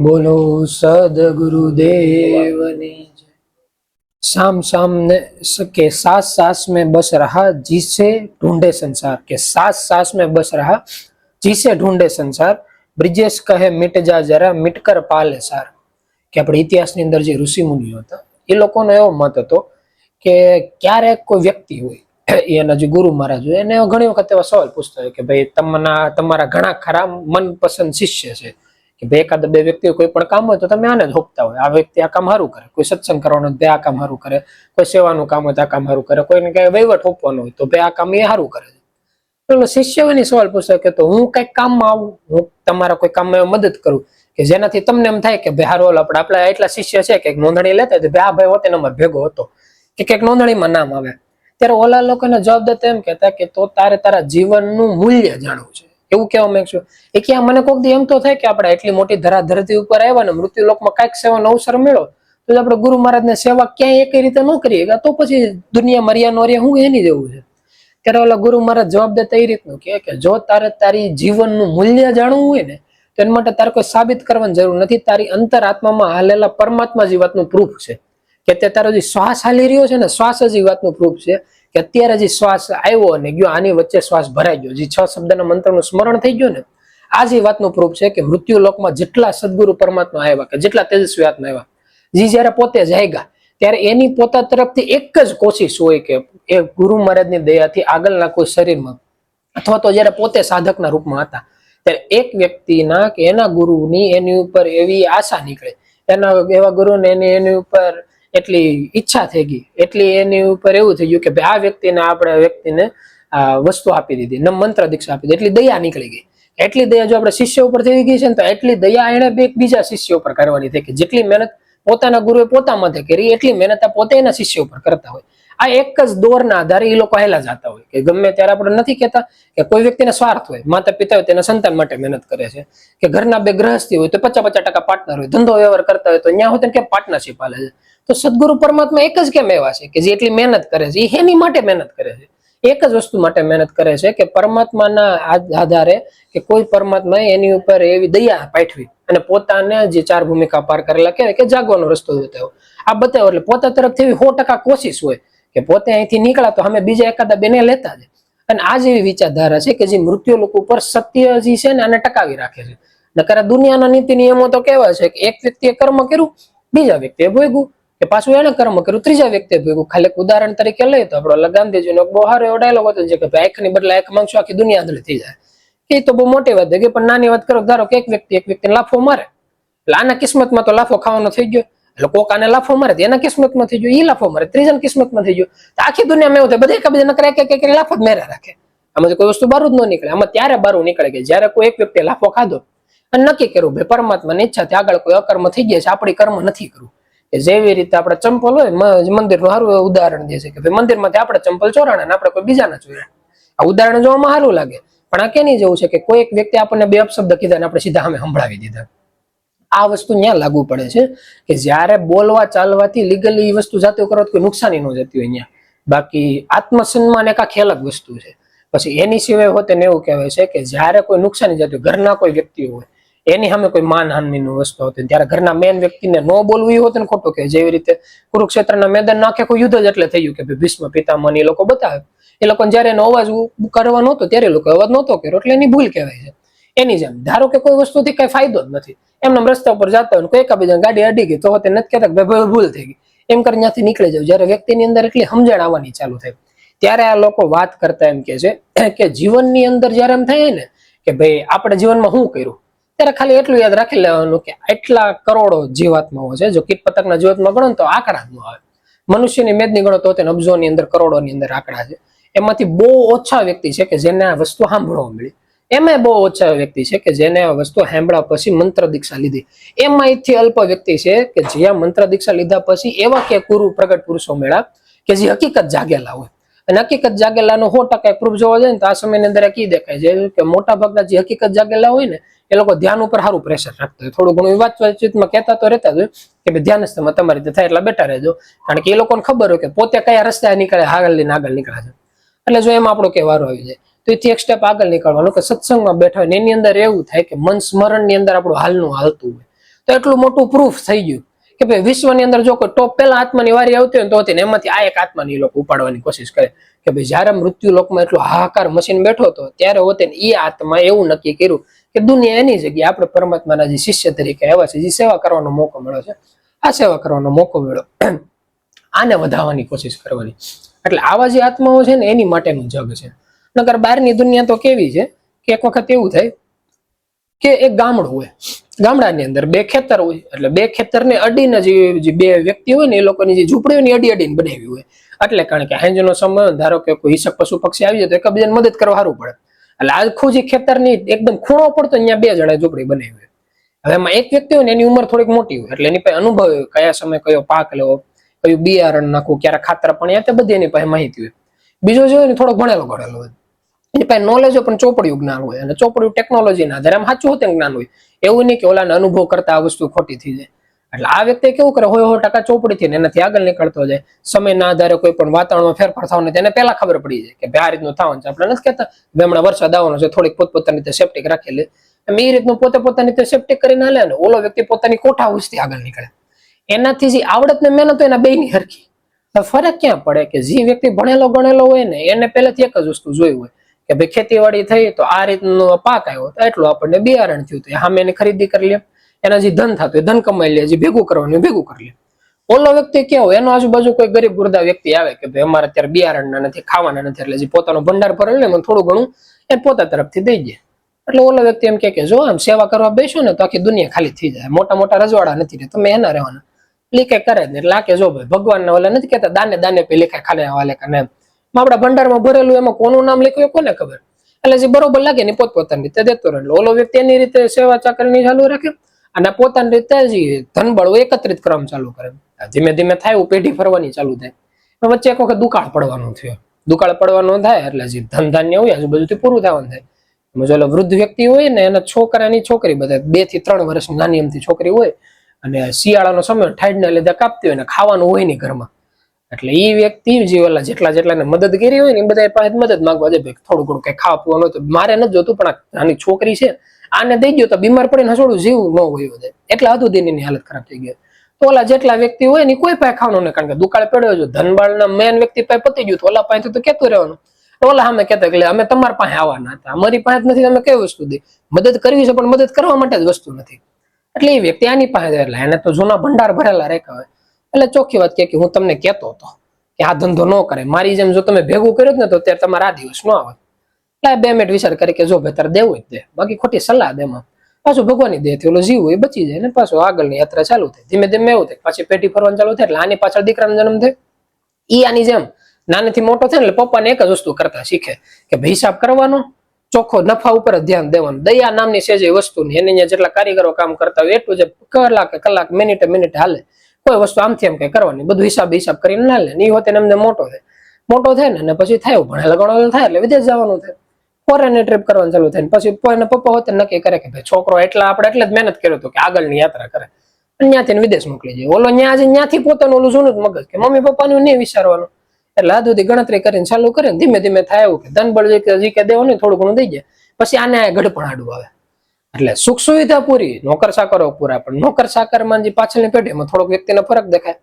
बोलो सदगुरुदेवनी जय। शाम सामने के सास सास में बस रहा जिसे ढूंढे संसार के सास सास में बस रहा जिसे ढूंढे संसार ब्रिजेश कहे मिट जा जरा मिटकर पाले सार કે આપણે ઇતિહાસની અંદર જે ઋષિ મુનિઓ હતા એ લોકોનો એવો મત હતો કે ક્યારેક કોઈ વ્યક્તિ હોય એના જે ગુરુ મહારાજ હોય એને ઘણી વખત એવા સવાલ પૂછતા હોય કે ભાઈ તમારા ઘણા ખરા મનપસંદ શિષ્ય છે કે ભાઈ એકાદ બે વ્યક્તિ કોઈ પણ કામ હોય તો તમે આને જ હોપતા હોય, આ વ્યક્તિ આ કામ સારું કરે, કોઈ સત્સંગ કરવાનો ભાઈ આ કામ સારું કરે, કોઈ સેવાનું કામ હોય તો આ કામ સારું કરે, કોઈને કઈ વહીવટ હોપવાનો હોય તો ભાઈ આ કામ એ સારું કરે. એટલે શિષ્ય એની સવાલ પૂછે કે તો હું કઈક કામમાં આવું, હું તમારા કોઈ કામમાં મદદ કરું કે જેનાથી તમને એમ થાય કે ભાઈ હારો આપણા એટલા શિષ્ય છે કે નોંધણી લેતા હોય ભાઈ આ ભાઈ હોતે નંબર ભેગો હતો કે કંઈક નોંધણીમાં નામ આવે. ત્યારે ઓલા લોકોને જવાબ દેતા એમ કહેતા કે તો તારે તારા જીવનનું મૂલ્ય જાણવું છે, એવું કહેવા માંગશો. એ કે મને કોઈક દી એમ તો થાય કે આપણે એટલી મોટી ધરાધરતી ઉપર આવ્યા ને મૃત્યુ લોકમાં કઈક સેવાનો અવસર મળ્યો તો આપણે ગુરુ મહારાજને સેવા ક્યાંય એક રીતે ન કરીએ તો પછી દુનિયા મર્યા નોર્યા હું એની જેવું છે. ત્યારે ઓલા ગુરુ મહારાજ જવાબ દેતા એ રીતનું કે જો તારે તારી જીવનનું મૂલ્ય જાણવું હોય ને તો એના માટે તારે કોઈ સાબિત કરવાની જરૂર નથી. તારી અંતર આત્મામાં હાલેલા પરમાત્મા જે વાતનું પ્રૂફ છે કે તે તારો જે શ્વાસ હાલી રહ્યો છે ને શ્વાસ જ વાતનું પ્રૂફ છે કે અત્યારે જે શ્વાસ આવ્યો અને ગયો આની વચ્ચે શ્વાસ ભરાઈ ગયો, જે 6 શબ્દના મંત્રનું સ્મરણ થઈ ગયું ને આ જે વાતનું પ્રૂફ છે કે મૃત્યુ લોકમાં જેટલા સદગુરુ પરમાત્મા આવ્યા કે જેટલા તેજસ્વી આત્મા આવ્યા જે જયારે પોતે જાયગા ત્યારે એની પોતા તરફથી એક જ કોશિશ હોય કે એ ગુરુ મહારાજની દયાથી આગળના કોઈ શરીરમાં અથવા તો જયારે પોતે સાધકના રૂપમાં હતા ત્યારે એક વ્યક્તિના કે એના ગુરુની એની ઉપર એવી આશા નીકળે, એના એવા ગુરુને એની ઉપર એટલી ઈચ્છા થઈ ગઈ, એટલી એની ઉપર એવું થઈ ગયું કે ભાઈ આ વ્યક્તિને આપણે વ્યક્તિને વસ્તુ આપી દીધી, મંત્ર દીક્ષા આપી દીધી, એટલી દયા નીકળી ગઈ. એટલી દયા જો આપણે શિષ્ય ઉપર થઈ ગઈ છે ને તો એટલી દયા એને બીજા શિષ્ય ઉપર કરવાની થઈ કે જેટલી મહેનત પોતાના ગુરુએ પોતા માટે કરી એટલી મહેનત પોતે એના શિષ્ય ઉપર કરતા હોય. આ એક જ દોરના આધારે એ લોકો હેલા જતા હોય કે ગમે ત્યારે આપણે નથી કહેતા કે કોઈ વ્યક્તિને સ્વાર્થ હોય, માતા પિતા હોય તેના સંતાન માટે મહેનત કરે છે, કે ઘરના બે ગ્રહસ્થી હોય તો 50-50% પાર્ટનર હોય, ધંધો વ્યવહાર કરતા હોય તો ત્યાં હોય કે પાર્ટનરશિપ હાલે છે. તો સદગુરુ પરમાત્મા એક જ કેમ એવા છે કે જે એટલી મહેનત કરે છે, એની માટે મહેનત કરે છે, એક જ વસ્તુ માટે મહેનત કરે છે કે પરમાત્માના આધારે કે કોઈ પરમાત્માએ એની ઉપર એવી દયા પાઠવી અને પોતાને જે 4 ભૂમિકા પાર કરેલા કહેવાય કે જાગવાનો રસ્તો બતાવ્યો, આ બતાવ્યો. એટલે પોતા તરફથી 100% કોશિશ હોય કે પોતે અહીંથી નીકળ્યા તો અમે બીજા એકાદા બેને લેતા જ. અને આ જેવી વિચારધારા છે કે જે મૃત્યુ લોકો ઉપર સત્ય જે છે ને આને ટકાવી રાખે છે. નકર દુનિયાના નીતિ નિયમો તો કેવા છે કે એક વ્યક્તિએ કર્મ કર્યું બીજા વ્યક્તિએ ભોગવું, કે પાછું એને કર્મ કર્યું ત્રીજા વ્યક્તિએ ભોગવું. ખાલી ઉદાહરણ તરીકે લઈએ તો આપણો ગાંધીજીનો બહુ સારો એવો ડાયલોગ હતો છે કે આંખની બદલે આંખ માંગશો આખી દુનિયા આંધળી થઈ જાય. એ તો બહુ મોટી વાત છે પણ નાની વાત કરો, ધારો કે એક વ્યક્તિને લાફો મારે એટલે આના કિસ્મતમાં તો લાફો ખાવાનો થઈ ગયો, એટલે કોક આને લાફો મારે એના કિસ્મતમાં થઈ ગયો, એ લાફો મારે ત્રીજાની કિસ્મતમાં થઈ ગયો, તો આખી દુનિયામાં એવું થાય બધા એકબીજા નકર એક લાફો જ મેરા રાખે. આમાં કોઈ વસ્તુ બારું જ ન નીકળે. આમાં ત્યારે બારું નીકળે કે જયારે કોઈ એક વ્યક્તિએ લાફો ખાધો અને નક્કી કર્યું ભાઈ પરમાત્માની ઈચ્છાથી આગળ કોઈ અકર્મ થઈ ગયા છે, આપણી કર્મ નથી કરવું. કે જેવી રીતે આપણે ચંપલ હોય મંદિરનું સારું ઉદાહરણ દે છે કે ભાઈ મંદિરમાંથી આપણે ચંપલ ચોરાણા ને આપણે કોઈ બીજાના ચોર્યા. આ ઉદાહરણ જોવામાં સારું લાગે પણ આ કેની જેવું છે કે કોઈ એક વ્યક્તિ આપણને બે અપશબ્દ કીધા ને આપણે સીધા સામે સંભળાવી દીધા. આ વસ્તુ ત્યાં લાગુ પડે છે કે જયારે બોલવા ચાલવાથી લીગલી એ વસ્તુ જાતે કરો કોઈ નુકસાની ન જતી હોય ત્યાં. બાકી આત્મસન્માન એક આખી અલગ વસ્તુ છે. પછી એની સિવાય હોતે ને એવું કહેવાય છે કે જયારે કોઈ નુકસાની જતી હોય, ઘરના કોઈ વ્યક્તિ હોય એની સામે કોઈ માનહાનિની વસ્તુ હોતી ત્યારે ઘરના મેન વ્યક્તિને ન બોલવું હોત ને ખોટું કે જેવી રીતે કુરુક્ષેત્રના મેદાન આખે કોઈ યુદ્ધ જ એટલે થયું કે ભીષ્મ પિતામહ એ લોકો બતાવે એ લોકોને જયારે એનો અવાજ કરવાનો હતો ત્યારે લોકો અવાજ નહોતો કર્યો એટલે એની ભૂલ કહેવાય છે. એની જેમ ધારો કે કોઈ વસ્તુથી કઈ ફાયદો જ નથી, એમને રસ્તા ઉપર જતા હોય કોઈ એકાબીજા ગાડી અડી ગઈ તો નથી કહેતા કે ભાઈ ભૂલ થઈ ગઈ એમ કરી ત્યાંથી નીકળી જાવ. જયારે વ્યક્તિની અંદર એટલી સમજણ આવવાની ચાલુ થાય ત્યારે આ લોકો વાત કરતા એમ કે છે કે જીવનની અંદર જયારે એમ થાય ને કે ભાઈ આપણે જીવનમાં શું કર્યું ત્યારે ખાલી એટલું યાદ રાખી લેવાનું કે આટલા કરોડો જીવાત્માઓ છે. જો કીટ પતંગના જીવાત્મા ગણો તો આંકડા જ ન આવે, મનુષ્યની મેદની ગણો તો અબજોની અંદર કરોડોની અંદર આંકડા છે. એમાંથી બહુ ઓછા વ્યક્તિ છે કે જેને આ વસ્તુ સાંભળવા મળી, એમાં બહુ ઓછા વ્યક્તિ છે કે જેને આ વસ્તુ સાંભળ્યા પછી મંત્ર દીક્ષા લીધી. એમાંથી અલ્પ વ્યક્તિ છે કે જ્યાં મંત્ર દીક્ષા લીધા પછી એવા કે ગુરુ પ્રગટ પુરુષો મળ્યા કે જે હકીકત જાગેલા હોય. અને હકીકત જાગેલાનો 100% પ્રૂફ જોવા જાય ને તો આ સમયની અંદર કી દેખાય છે કે મોટા ભાગના જે હકીકત જાગેલા હોય ને એ લોકો ધ્યાન ઉપર સારું પ્રેશર રાખતા હોય. થોડું ઘણું વાતચીતમાં કહેતા તો રહેતા જ હોય કે ભાઈ ધ્યાન તમારી રીતે થાય એટલે બેઠા રહેજો, કારણ કે એ લોકોને ખબર હોય કે પોતે કયા રસ્તે નીકળે આગળ નીકળે છે. એટલે જો એમાં આપણો કહેવારો આવી જાય તો એથી એક સ્ટેપ આગળ નીકળવાનું કે સત્સંગમાં બેઠા હોય એની અંદર એવું થાય કે મન સ્મરણની અંદર આપણું હાલનું હાલતું હોય તો તો એટલું મોટું પ્રૂફ થઈ ગયું કે ભાઈ વિશ્વની અંદર જો કોઈ ટોપ પેલા આત્માની વારી આવતી હોય તો એમાંથી આ એક આત્માની લોકો ઉપાડવાની કોશિશ કરે કે ભાઈ જયારે મૃત્યુ લોકમાં એટલો હાહાકાર મશીન બેઠો હતો ત્યારે હોતે એ આત્મા એવું નક્કી કર્યું કે દુનિયા એની જગ્યાએ આપણે પરમાત્માના જે શિષ્ય તરીકે આવ્યા છે, જે સેવા કરવાનો મોકો મળ્યો છે, આ સેવા કરવાનો મોકો મળ્યો, આને વધારવાની કોશિશ કરવાની. એટલે આવા જે આત્માઓ છે ને એની માટેનું જગ છે. નકર બહારની દુનિયા તો કેવી છે કે એક વખત એવું થાય કે એક ગામડું હોય, ગામડાની અંદર બે ખેતર હોય, એટલે બે ખેતરને અડીને જે બે વ્યક્તિ હોય ને એ લોકોની જે ઝૂંપડીઓની અડીને બનાવી હોય. એટલે કારણ કે હાંજનો સમય ધારો કે કોઈ હિંસક પશુ પક્ષી આવી જાય તો એકબીજાને મદદ કરવા સારું પડે. એટલે આખું જે ખેતરની એકદમ ખૂણો પડતો ત્યાં બે જણા ઝૂંપડી બનાવી હોય. હવે એમાં એક વ્યક્તિ હોય ને એની ઉંમર થોડીક મોટી હોય, એટલે એની પાસે અનુભવ હોય કયા સમય કયો પાક લેવો, કયું બિયારણ નાખવું, ક્યારે ખાતર પણ તે બધી એની પાસે માહિતી હોય. બીજો જો ને થોડોક ભણેલો ગણેલો હોય, એની પાસે નોલેજ પણ ચોપડિયું જ્ઞાન હોય, અને ચોપડિયું ટેકનોલોજી ના આધારે આમ સાચું હોતે જ્ઞાન હોય. એવું નહીં કે ઓલાને અનુભવ કરતા આ વસ્તુ ખોટી થઈ જાય. એટલે આ વ્યક્તિ કેવું કરે, 100% ચોપડીથી ને એનાથી આગળ નીકળતો જાય. સમયના આધારે કોઈ પણ વાતાવરણમાં ફેરફાર થવાનો તેને પહેલા ખબર પડી જાય કે ભાઈ આ રીતનું થવાનું છે. આપણે નથી કહેતા હમણાં વરસાદ આવવાનો છે, થોડીક પોતપોતાની રીતે સેફ્ટી રાખેલી, એ રીતનું પોતાની રીતે સેફ્ટી કરીને હાલે ને ઓલો વ્યક્તિ પોતાની કોઠા ઉસથી આગળ નીકળે. એનાથી જે આવડત ને મહેનત એના બેયની હરખી. ફરક ક્યાં પડે કે જે વ્યક્તિ ભણેલો ગણેલો હોય ને એને પહેલેથી એક જ વસ્તુ જોઈ હોય કે ભાઈ ખેતીવાડી થઈ તો આ રીતનો પાક આવ્યો તો એટલું આપણને બિયારણ થયું, તો સામે એની ખરીદી કરી લે, એના જે ધન થતું એ ધન કમાઈ લે, જે ભેગું કરવાનું ભેગું કરી લે. ઓલો વ્યક્તિ કેવો, એનો આજુબાજુ કોઈ ગરીબ ગુરદા વ્યક્તિ આવે કે ભાઈ અમારે અત્યારે બિયારણના નથી, ખાવાના નથી, એટલે જે પોતાનો ભંડાર ભરેલ ને થોડું ઘણું એ પોતા તરફથી દઈ દે. એટલે ઓલો વ્યક્તિ એમ કે જો આમ સેવા કરવા બેસો ને તો આખી દુનિયા ખાલી થઈ જાય, મોટા મોટા રજવાડા નથી રહે, તમે એના રહેવાના. લીકે કરે જ ને એટલે આકે જો ભાઈ ભગવાનના ઓલા નથી કહેતા દાને દાને પે લેખાય ખાલે વાલે કાને, આપણા ભંડારમાં ભરેલું એમાં કોનું નામ લખ્યું કોને ખબર. એટલે જે બરોબર લાગે ને પોતપોતાની રીતે દેતો રહે. એટલે ઓલો વ્યક્તિ એની રીતે સેવા ચાકરીની ચાલુ રાખે અને પોતાની રીતે જ ધનબળ એકત્રિત કરવાનું ચાલુ કરે. ધીમે ધીમે થાય પેઢી ફરવાની ચાલુ થાય. વચ્ચે એક વખત દુકાળ પડવાનું થયો. દુકાળ પડવાનું થાય એટલે જે ધન ધાન્ય હોય આજુબાજુથી પૂરું થવાનું થાય. જો વૃદ્ધ વ્યક્તિ હોય ને એના છોકરાની છોકરી બધા 2 થી 3 વર્ષની નાની અમથી છોકરી હોય અને શિયાળાનો સમય ઠાડના લીધે કાપતી હોય ને ખાવાનું હોય નહીં ઘરમાં. એટલે એ વ્યક્તિ જે ઓલા જેટલાને મદદ કરી હોય ને એ બધા પાસે મદદ માંગવા જાય, થોડું ઘણું કઈ ખાવા પીવાનું હોય તો મારે નથી જોતું પણ આની છોકરી છે આને દઈ ગયો તો બીમાર પડીને હસોડું જીવ ન હોય. એટલા હદુ દિનની હાલત ખરાબ થઈ ગઈ. તો ઓલા જેટલા વ્યક્તિ હોય ને કોઈ પાસે ખાવાનું નહીં, કારણ કે દુકાળ પડ્યો છે, ધનબાળના મેન વ્યક્તિ પાસે પતી ગયું તો ઓલા પાસે તો કેતું રહેવાનું. ઓલા સામે કહેતા એટલે અમે તમારા પાસે આવવાના હતા, અમારી પાસે નથી, તમે કઈ વસ્તુ દે મદદ કરવી છે પણ મદદ કરવા માટે જ વસ્તુ નથી. એટલે એ વ્યક્તિ આની પાસે એટલે એને તો જૂના ભંડાર ભરેલા રેખા હોય. એટલે ચોખ્ખી વાત કે હું તમને કહેતો હતો કે આ ધંધો ન કરે, મારી જેમ જો તમે ભેગું કર્યું ને તો ત્યારે તમારા આ દિવસ ન આવે. એટલે 2 મિનિટ વિચાર કરી કે જો ભાઈ તારે દેવું જ દે, બાકી ખોટી સલાહ દેમાં પાછું ભગવાનની દેહથી ઓલો જીવ હોય બચી જાય ને પાછું આગળની યાત્રા ચાલુ થાય. ધીમે ધીમે એવું થાય પાછી પેટી ફરવાનું ચાલુ થાય. એટલે આની પાછળ દીકરાનો જન્મ થાય. ઈ આની જેમ નાનેથી મોટો થાય એટલે પપ્પાને એક જ વસ્તુ કરતા શીખે કે ભાઈ હિસાબ કરવાનો, ચોખ્ખો નફા ઉપર જ ધ્યાન દેવાનું. દયા નામની છે જે વસ્તુની એની અહીંયા જેટલા કારીગરો કામ કરતા હોય એટલું જે કલાક મિનિટે હાલે. કોઈ વસ્તુ આમથી એમ કઈ કરવાની, બધું હિસાબ કરીને ના લે. એ હોતે એમને મોટો થાય ને પછી થાય ભણેલા ગણેલો થાય એટલે વિદેશ જવાનું થાય, ફોરેન ટ્રીપ કરવાનું ચાલુ થાય. પછી પપ્પા હોતે નક્કી કરે કે ભાઈ છોકરો આપણે એટલે જ મહેનત કર્યો હતો કે આગળની યાત્રા કરે, ત્યાંથી વિદેશ મોકલી જાય. ઓલો ત્યાંથી પોતાનું ઓલું જૂનું જ મગજ કે મમ્મી પપ્પાનું નહીં વિચારવાનું. એટલે આ સુધી ગણતરી કરીને ચાલુ કરે ધીમે ધીમે થાય એવું કે ધનબળ જે કે દેવું ને થોડું ઘણું દઈ જાય. પછી આને ગઢપણ આડું આવે. એટલે સુખ સુવિધા પૂરી, નોકર ચાકરો પૂરા, પણ નોકર ચાકરમાં જે પાછળની પેઢીમાં થોડોક વ્યક્તિનો ફરક દેખાય.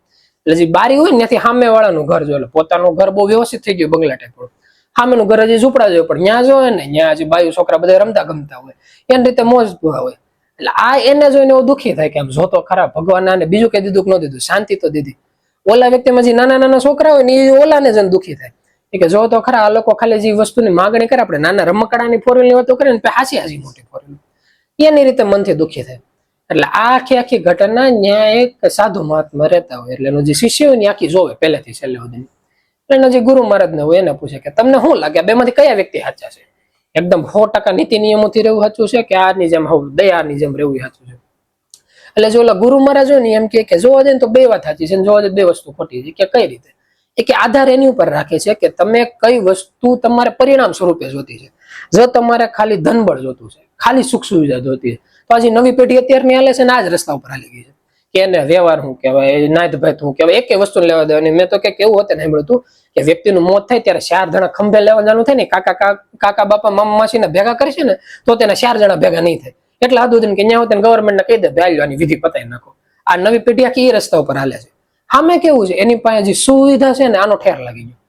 એટલે જે બારી હોય ને ત્યાંથી સામે વાળાનું ઘર જો, એટલે પોતાનું ઘર બહુ વ્યવસ્થિત થઈ ગયું બંગલા ટાઈપ, સામેનું ઘર હજી ઝૂંપડા જોયું પણ ત્યાં જો ને ત્યાં હજી બાયું છોકરા બધા રમતા ગમતા હોય, એની રીતે મોજ હોય. એટલે આ એને જોઈને એવું દુઃખી થાય કે આમ જોતો ખરાબ ભગવાન આને બીજું કઈ દીધું કે ન દીધું, શાંતિ તો દીધી. ઓલા વ્યક્તિમાં જે નાના છોકરા હોય ને એ ઓલાને જઈને દુઃખી થાય કે જો તો ખરા આ લોકો ખાલી જે વસ્તુની માગણી કરે, આપણે નાના રમકડાની ફોરવ્હીલની વાતો કરીએ ને હાસી મોટી ફોરવ્હીલ એની રીતે મનથી દુઃખી થાય. એટલે આ આખી ઘટના ત્યાં એક સાધુ મહાત્મા રહેતા હોય એટલે એનો જે શિષ્ય હોય ને આખી જોવે પહેલેથી છેલ્લે સુધી. એનો જે ગુરુ મહારાજ ને હોય એને પૂછે કે તમને શું લાગે બે માંથી કયા વ્યક્તિ સાચા છે, એકદમ 100% નીતિ નિયમોથી રહેવું સાચું છે કે આની જેમ દયાની જેમ રહેવું સાચું છે. એટલે જો ઓલા ગુરુ મહારાજ હોય ને એમ કે જોવા જાય ને તો 2 વાત સાચી છે, જોવા જાય 2 વસ્તુ ખોટી છે. કે કઈ રીતે? એ કે આધાર એની ઉપર રાખે છે કે તમે કઈ વસ્તુ તમારે પરિણામ સ્વરૂપે જોતી છે. જો તમારે ખાલી ધનબળ જોતું છે, ખાલી સુખ સુવિધા જોતી છે, તો આજે નવી પેઢી અત્યારની હાલે છે ને આ જ રસ્તા ઉપર હાલી ગઈ છે કે એને વ્યવહાર શું કહેવાય, નાત ભાત શું કહેવાય, એક વસ્તુ લેવા દેવાની. મેં તો કેવું હોતે ને સાંભળ્યું હતું કે વ્યક્તિનું મોત થાય ત્યારે 4 જણા ખંભે લેવા જવાનું થાય ને, કાકા બાપા મામા માસી ને ભેગા કરશે ને તો તેના 4 જણા ભેગા નહીં થાય. એટલા હદ સુધી કે ત્યાં હોતે ગવર્મેન્ટને કહી દે ભાઈ આની વિધિ પતાવી નાખો. આ નવી પેઢી આખી એ રસ્તા ઉપર હાલે છે. સામે કેવું છે, એની પાસે જે સુવિધા છે ને આનો ઠેર લાગી ગયો.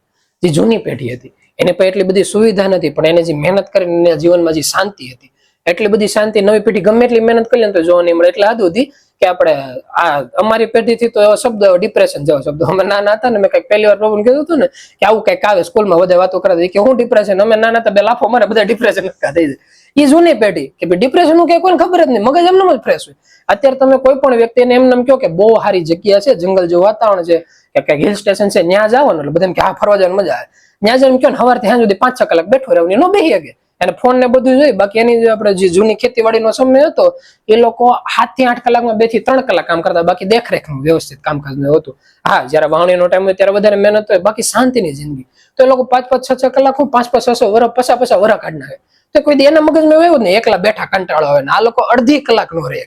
જે જૂની પેઢી હતી એને પાસે એટલી બધી સુવિધા નથી, પણ એને જે મહેનત કરીને જીવનમાં જે શાંતિ હતી એટલી બધી શાંતિ નવી પેઢી ગમે એટલી મહેનત કરી લે તો જોવા નહીં મળે. એટલે હદ સુધી કે આપણે આ અમારી પેઢીથી તો એવો શબ્દ ડિપ્રેશન જેવો શબ્દ, અમે નાના હતા ને મેં કઈક પહેલી વાર પ્રભુને કીધું હતું ને કે આવું કઈક આવે સ્કૂલમાં બધા વાતો કરતા કે હું ડિપ્રેશન, અમે નાના હતા બે લાફો મારે બધા ડિપ્રેશન થઈ જાય. એ જૂની પેઢી કે ડિપ્રેશન નું કઈ કોઈને ખબર જ નહીં, મગજ એમને જ ફ્રેશ હોય. અત્યારે તમે કોઈ પણ વ્યક્તિને એમને કહો કે બહુ સારી જગ્યા છે, જંગલ જેવું વાતાવરણ છે કે કઈક હિલ સ્ટેશન છે, ત્યાં જાવ ને એટલે બધા કે હા ફરવા જવાની મજા આવે. ત્યાં જઈને કહો ને સવારથી સાંજ સુધી 5-6 કલાક બેઠો રહેવું, ન બેસી શકે. અને ફોન ને બધું જોઈ. બાકી એની જે આપણે જે જૂની ખેતીવાડીનો સમય હતો એ લોકો 7 થી 8 કલાકમાં 2 થી 3 કલાક કામ કરતા. બાકી દેખરેખનું વ્યવસ્થિત કામકાજ હતું. હા, જયારે વાવણીનો ટાઈમ હોય ત્યારે વધારે મહેનત હોય, બાકી શાંતિની જિંદગી. તો એ લોકો 5-5, 6-6 કલાક 5-5, 6-6 વર્ષ પસા વરા કાઢ નાખે. તો કોઈ એના મગજમાં એવું જ નહીં, એકલા બેઠા કંટાળો આવે ને આ લોકો અડધી કલાક નો રહે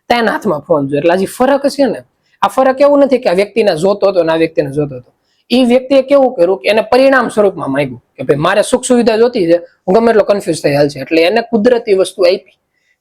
તેના હાથમાં ફોન જોઈએ. એટલે હજી ફરક છે ને, આ ફરક એવું નથી કે આ વ્યક્તિને જોતો હતો ને આ વ્યક્તિને જોતો હતો. એ વ્યક્તિએ કેવું કર્યું કે એને પરિણામ સ્વરૂપમાં માંગ્યું કે ભાઈ મારે સુખ સુવિધા જોતી છે, હું ગમે એટલો કન્ફ્યુઝ થઈ હાલ છે, એટલે એને કુદરતી વસ્તુ આપી.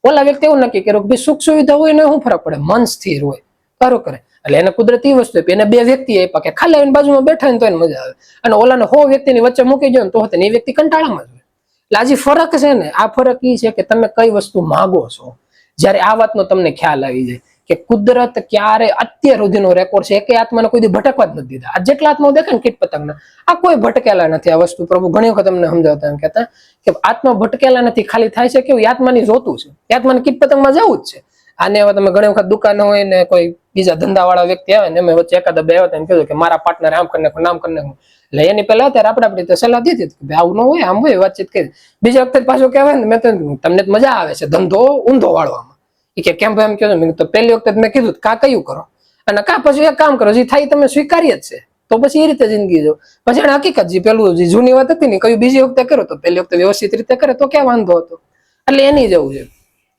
ઓલા વ્યક્તિ એવું નક્કી કર્યું કે ભાઈ સુખ સુવિધા હોય ને શું ફરક પડે, મન સ્થિર હોય સારું કરે, એટલે એને કુદરતી વસ્તુ આપી. એને 2 વ્યક્તિ આપ્યા કે ખાલી આવીને બાજુમાં બેઠા ને તો એને મજા આવે, અને ઓલાને 100 વ્યક્તિની વચ્ચે મૂકી જાય ને તો એ વ્યક્તિ કંટાળામાં જ હોય. એટલે આજે ફરક છે ને, આ ફરક એ છે કે તમે કઈ વસ્તુ માગો છો. જયારે આ વાતનો તમને ખ્યાલ આવી જાય કે કુદરત ક્યારે અત્યાર સુધીનો રેકોર્ડ છે કે આત્માને કોઈ દી ભટકવા જ નથી દીધા. આ જેટલા આત્મા દેખાય ને કીટ પતંગના, આ કોઈ ભટકેલા નથી. આ વસ્તુ પ્રભુ ઘણી વખત તમને સમજાવતા એમ કહેતા કે આત્મા ભટકેલા નથી, ખાલી થાય છે કેવું આત્માની જોતું છે, આત્માને કીટ પતંગમાં જવું જ છે. આને હવે તમે ઘણી વખત દુકાન હોય ને કોઈ બીજા ધંધા વાળા વ્યક્તિ આવે ને એમ વચ્ચે એકાદ બે આવ્યા એમ કીધું કે મારા પાર્ટનર આમ કરી નાખો નામ કરી નાખો, એટલે એની પેલા અત્યારે આપણે રીતે સલાહ દીધી કે આવું ન હોય, આમ હોય, વાતચીત કરી. બીજા વખતે પાછું કહેવાય ને મેં તો તમને મજા આવે છે ધંધો ઊંધો વાળવામાં. કે કેમ ભાઈ એમ કહ્યું તો પહેલી વખતે મેં કીધું કા કયું કરો અને કા પછી એક કામ કરો જે થાય તમે સ્વીકાર્ય જ છે, તો પછી એ રીતે જિંદગી જો. પછી એને હકીકત જે પેલું જે જૂની વાત હતી ને કયું બીજી વખતે કરો તો પહેલી વખતે વ્યવસ્થિત રીતે કરે તો ક્યાં વાંધો હતો. એટલે એની જવું છે.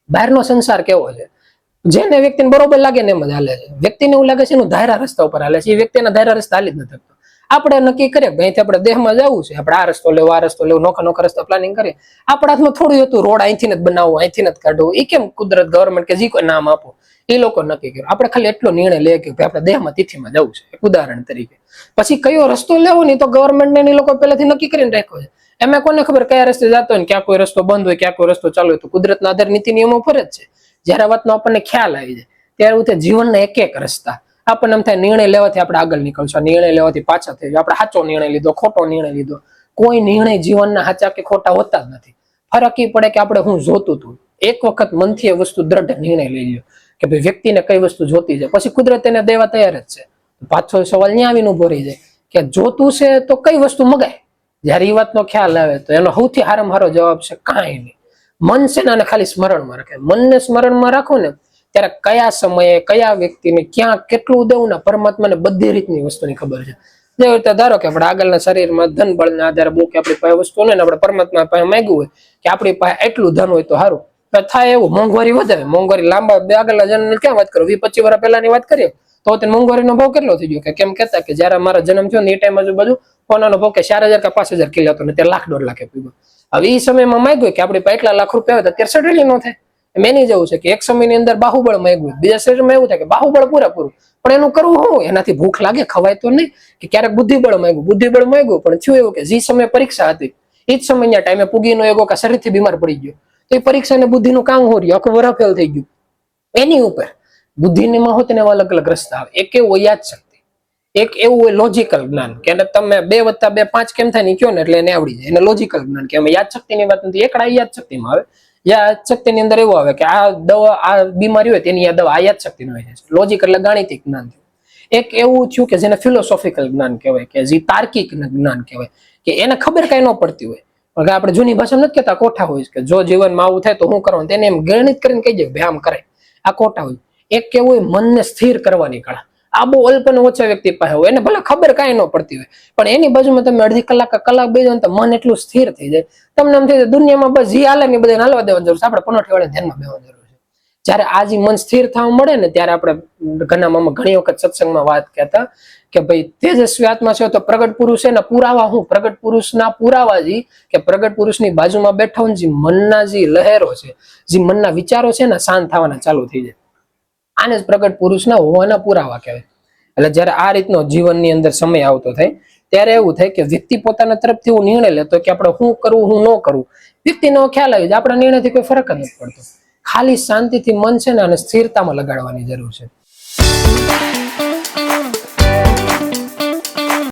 બહારનો સંસાર કેવો છે, જેને વ્યક્તિને બરોબર લાગે ને એમ જ હાલે છે. વ્યક્તિને એવું લાગે છે એનું ધારા રસ્તા ઉપર હાલે છે, એ વ્યક્તિના ધારા રસ્તા હાલી જ નથી શકતો. આપણે નક્કી કરીએ કે અહીંથી આપણે દેહમાં જવું છે, આપણે આ રસ્તો લેવો, આ રસ્તો લેવો, નોખા નોખા રસ્તા પ્લાનિંગ કરીએ. આપણા હાથમાં થોડું હતું રોડ અહીંથી જ બનાવવું, અહીંથી જ કાઢવું, એ કેમ કુદરત ગવર્મેન્ટ કે જે કોઈ નામ આપો એ લોકો નક્કી કર્યું. આપણે ખાલી એટલો નિર્ણય લઈએ કે આપણે દેહમાં તિથિમાં જવું છે ઉદાહરણ તરીકે. પછી કયો રસ્તો લેવો નહીં તો ગવર્મેન્ટ ને લોકો પહેલાથી નક્કી કરીને રાખ્યો છે. એમાં કોને ખબર કયા રસ્તે જતો હોય, ક્યાં કોઈ રસ્તો બંધ હોય, ક્યાં કોઈ રસ્તો ચાલુ હોય. તો કુદરતના આધાર નીતિ નિયમો ફરજ છે. જયારે વાતનો આપણને ખ્યાલ આવી જાય ત્યારે જીવનના એક એક રસ્તા આપણને એમ થાય નિર્ણય લેવાથી આપણે આગળ નીકળશું, નિર્ણય લેવાથી પાછા થઈ જાય. આપણે સાચો નિર્ણય લીધો, ખોટો નિર્ણય લીધો. કોઈ નિર્ણય જીવનના સાચા કે ખોટા હોતા જ નથી. ફરક એ પડે કે આપણે હું જોતું હતું. એક વખત મનથી એ વસ્તુ દ્રઢ નિર્ણય લઈ લ્યો કે ભાઈ વ્યક્તિને કઈ વસ્તુ જોતી છે, પછી કુદરત એને દેવા તૈયાર જ છે. પાછો સવાલ ત્યાં આવીને ઉભો રહી જાય કે જોતું છે તો કઈ વસ્તુ મગાય. જયારે એ વાતનો ખ્યાલ આવે તો એનો સૌથી હારામાં હારો જવાબ છે કાંઈ નહીં. મન છે ને ખાલી સ્મરણમાં રાખે. મનને સ્મરણમાં રાખો ને ત્યારે કયા સમયે કયા વ્યક્તિને ક્યાં કેટલું દેવું ને પરમાત્માને બધી રીતની વસ્તુની ખબર છે. જે રીતે ધારો કે આપણે આગળના શરીરમાં ધન બળના આધારે બહુ કે આપણી પાસે વસ્તુ ને આપણે પરમાત્મા પાસે માંગ્યું હોય કે આપણી પાસે એટલું ધન હોય તો સારું થાય, એવું મોંઘવારી વધે. મોંઘવારી લાંબા આગળના જન્મ ક્યાં વાત કરો, 20-25 વર્ષ પહેલાની વાત કરીએ તો તે મોંઘવારીનો ભાવ કેટલો થઈ ગયો કે કેમ કહેતા કે જયારે મારો જન્મ થયો ને એ ટાઈમ આજુબાજુ સોનાનો ભાવ કે 4,000 કે 5,000 કિલો હતો ને તે $1,00,000-1,50,000 પીગો. હવે એ સમયમાં માંગ્યું કે આપણી પાસે એટલા લાખ રૂપિયા હોય તો અત્યારે સડેલી ન થાય. મેની જવું છે કે એક સમયની અંદર બાહુબળ માંગ્યું, બીજા શરીરમાં એવું થાય કે બાહુબળ પૂરેપૂરું, પણ એનું કરવું શું? એનાથી ભૂખ લાગે, ખવાય તો નહીં. કે ક્યારેક બુદ્ધિબળ માંગ્યું પણ થયું એવું કે જે સમય પરીક્ષા હતી એ જ સમયના ટાઈમે પૂગીનો એગો કે શરીરથી બીમાર પડી ગયો તો એ પરીક્ષા ને બુદ્ધિનું કામ હો રહ્યું, આખું વરહ ફેલ થઈ ગયું. એની ઉપર બુદ્ધિની માં હોત ને એવા અલગ અલગ રસ્તા આવે. એક એવું યાદ શક્તિ, એક એવું હોય લોજિકલ જ્ઞાન કે તમે 2 + 2 5 કેમ થાય ને કયો ને એટલે એને આવડી જાય. એને લોજિકલ જ્ઞાન કે યાદ શક્તિની વાત નથી. એકડા યાદ શક્તિમાં આવે. યાદ શક્તિની અંદર એવું આવે કે આ દવા આ બીમારી હોય તેની આ દવા આ યાદ શક્તિ હોય છે. લોજિક એટલે ગાણિતિક જ્ઞાન. એક એવું થયું કે જેને ફિલોસોફિકલ જ્ઞાન કહેવાય, કે જે તાર્કિક જ્ઞાન કહેવાય, કે એને ખબર કઈ ન પડતી હોય. આપણે જૂની ભાષામાં નથી કહેતા કોઠા હોય કે જો જીવનમાં આવું થાય તો શું કરવાનું, તેને એમ ગણિત કરીને કહી દે ભાઈ આમ કરાય, આ કોઠા હોય. એક કેવું હોય મનને સ્થિર કરવાની કળા. આ બહુ અલ્પ અને ઓછા વ્યક્તિ પાસે હોય, એને ભલે ખબર કાંઈ ન પડતી હોય પણ એની બાજુમાં તમે અડધી કલાક બેસો તો મન એટલું સ્થિર થઈ જાય તમને એમ થઈ જાય દુનિયામાં બસ જે હાલે ને બધાને હાલવા દેવાની જરૂર છે, આપણે પનોઠી વાળા ધ્યાનમાં બેવાની જરૂર છે. જયારે આ જે મન સ્થિર થવા મળે ને ત્યારે આપણે ઘણા ઘણી વખત સત્સંગમાં વાત કહેતા કે ભાઈ તેજસ્વી આત્મા છે તો પ્રગટ પુરુષ છે ને પુરાવા હું પ્રગટ પુરુષના પુરાવા જી કે પ્રગટ પુરુષની બાજુમાં બેઠા હોય જે મનના જે લહેરો છે, જે મનના વિચારો છે ને શાંત થવાના ચાલુ થઈ જાય. આને જ પ્રગટ પુરુષના હોવાના પુરાવા કહેવાય. એટલે જયારે આ રીતનો જીવનની અંદર સમય આવતો થાય ત્યારે એવું થાય કે વ્યક્તિ પોતાના તરફથી એવો નિર્ણય લેતો કે આપણે શું કરવું શું ન કરવું, વ્યક્તિનો ખ્યાલ આવી જાય, આપણા નિર્ણયથી કોઈ ફરક જ નથી પડતો. ખાલી શાંતિથી મન છે ને અને સ્થિરતામાં લગાડવાની જરૂર છે.